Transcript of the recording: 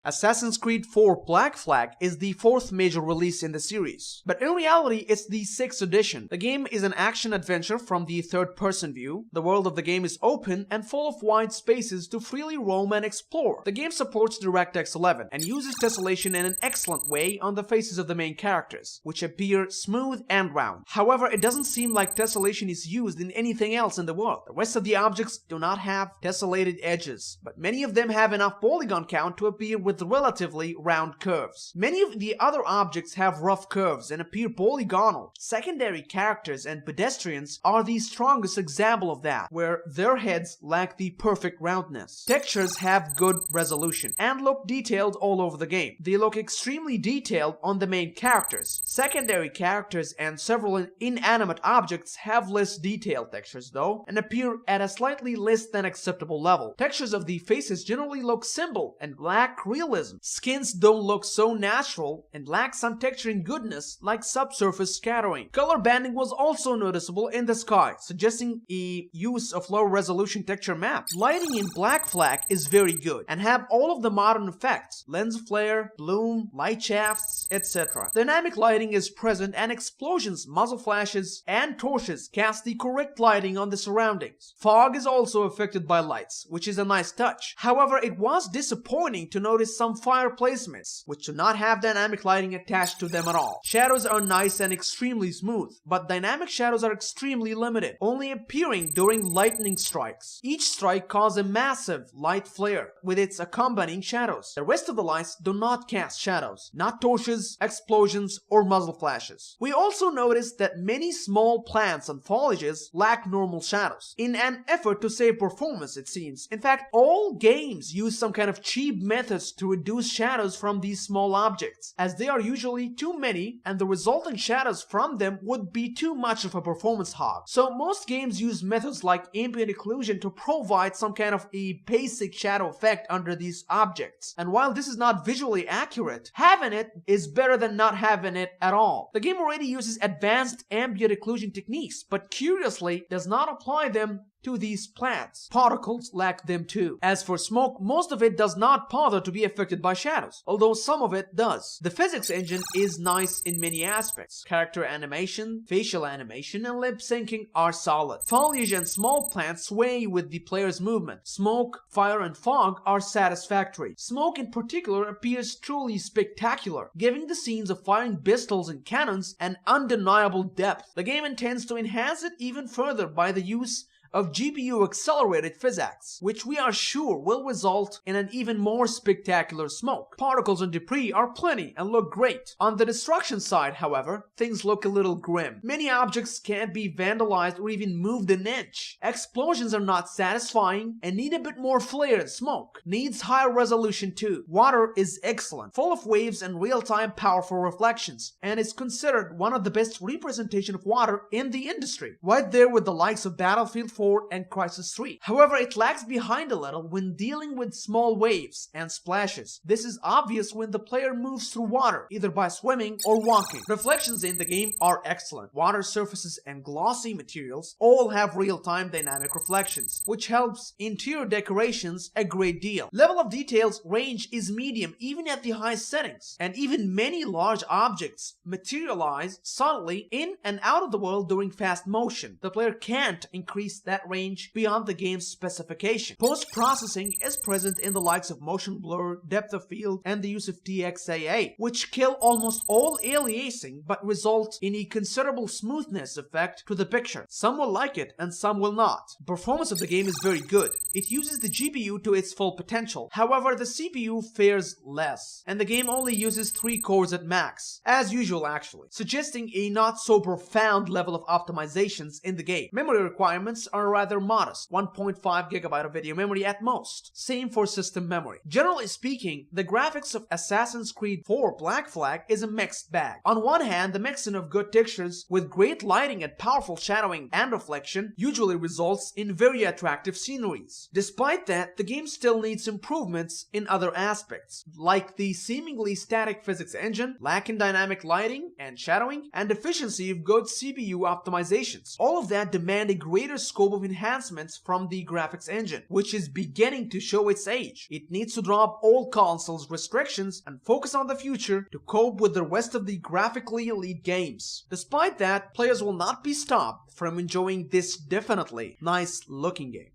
Assassin's Creed 4 Black Flag is the 4th major release in the series, but in reality it's the 6th edition. The game is an action-adventure from the third-person view. The world of the game is open and full of wide spaces to freely roam and explore. The game supports DirectX 11 and uses tessellation in an excellent way on the faces of the main characters, which appear smooth and round. However, it doesn't seem like tessellation is used in anything else in the world. The rest of the objects do not have tessellated edges, but many of them have enough polygon count to appear with relatively round curves. Many of the other objects have rough curves and appear polygonal. Secondary characters and pedestrians are the strongest example of that, where their heads lack the perfect roundness. Textures have good resolution and look detailed all over the game. They look extremely detailed on the main characters. Secondary characters and several inanimate objects have less detailed textures though, and appear at a slightly less than acceptable level. Textures of the faces generally look simple and lack realism. Skins don't look so natural and lack some texturing goodness like subsurface scattering. Color banding was also noticeable in the sky, suggesting a use of low resolution texture maps. Lighting in Black Flag is very good and have all of the modern effects: lens flare, bloom, light shafts, etc. Dynamic lighting is present and explosions, muzzle flashes, and torches cast the correct lighting on the surroundings. Fog is also affected by lights, which is a nice touch. However, it was disappointing to notice some fire placements, which do not have dynamic lighting attached to them at all. Shadows are nice and extremely smooth, but dynamic shadows are extremely limited, only appearing during lightning strikes. Each strike causes a massive light flare with its accompanying shadows. The rest of the lights do not cast shadows, not torches, explosions, or muzzle flashes. We also noticed that many small plants and foliages lack normal shadows, in an effort to save performance, it seems. In fact, all games use some kind of cheap methods to reduce shadows from these small objects, as they are usually too many and the resultant shadows from them would be too much of a performance hog. So most games use methods like ambient occlusion to provide some kind of a basic shadow effect under these objects. And while this is not visually accurate, having it is better than not having it at all. The game already uses advanced ambient occlusion techniques, but curiously does not apply them to these plants. Particles lack them too. As for smoke, most of it does not bother to be affected by shadows, although some of it does. The physics engine is nice in many aspects. Character animation, facial animation, and lip syncing are solid. Foliage and small plants sway with the player's movement. Smoke, fire, and fog are satisfactory. Smoke in particular appears truly spectacular, giving the scenes of firing pistols and cannons an undeniable depth. The game intends to enhance it even further by the use of GPU accelerated physics, which we are sure will result in an even more spectacular smoke. Particles and debris are plenty and look great. On the destruction side, however, things look a little grim. Many objects can't be vandalized or even moved an inch. Explosions are not satisfying and need a bit more flare and smoke. Needs higher resolution too. Water is excellent, full of waves and real-time powerful reflections, and is considered one of the best representation of water in the industry, right there with the likes of Battlefield 4 and Crisis 3. However, it lags behind a little when dealing with small waves and splashes. This is obvious when the player moves through water, either by swimming or walking. Reflections in the game are excellent. Water surfaces and glossy materials all have real-time dynamic reflections, which helps interior decorations a great deal. Level of details range is medium even at the high settings, and even many large objects materialize subtly in and out of the world during fast motion. The player can't increase that range beyond the game's specification. Post-processing is present in the likes of motion blur, depth of field, and the use of TXAA, which kill almost all aliasing but result in a considerable smoothness effect to the picture. Some will like it and some will not. The performance of the game is very good. It uses the GPU to its full potential. However, the CPU fares less, and the game only uses 3 cores at max, as usual actually, suggesting a not so profound level of optimizations in the game. Memory requirements are rather modest, 1.5 GB of video memory at most. Same for system memory. Generally speaking, the graphics of Assassin's Creed 4 Black Flag is a mixed bag. On one hand, the mixing of good textures with great lighting and powerful shadowing and reflection usually results in very attractive sceneries. Despite that, the game still needs improvements in other aspects, like the seemingly static physics engine, lack in dynamic lighting and shadowing, and efficiency of good CPU optimizations. All of that demand a greater scope scope of enhancements from the graphics engine, which is beginning to show its age. It needs to drop all consoles restrictions and focus on the future to cope with the rest of the graphically elite games. Despite that, players will not be stopped from enjoying this definitely nice looking game.